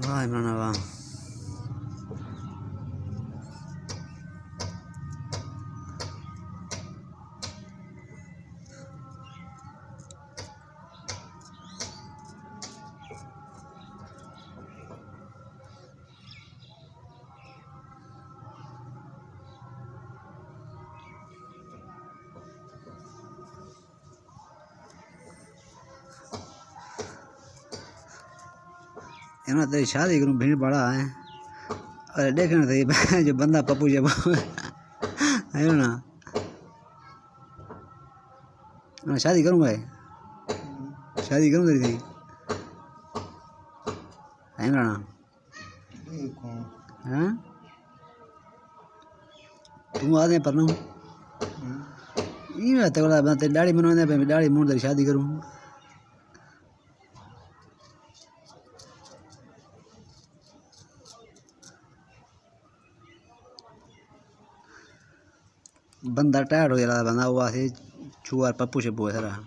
वाह इमरान वाह। इमरान तेरी शादी करूँ भीड़ बड़ा है। अरे देखना था जो बंदा पप्पू जब है ना, मैं शादी करूँ भाई, शादी करूँ तेरी थी है ना। हाँ तू आ गए पर ना ये तगड़ा मैं तेरी दाढ़ी बनवाने पे दाढ़ी मूड तेरी शादी करूँ। बंदा टायर्ड हो जा रहा बंदा वो ऐसे चूहा पप्पू से बोल रहा।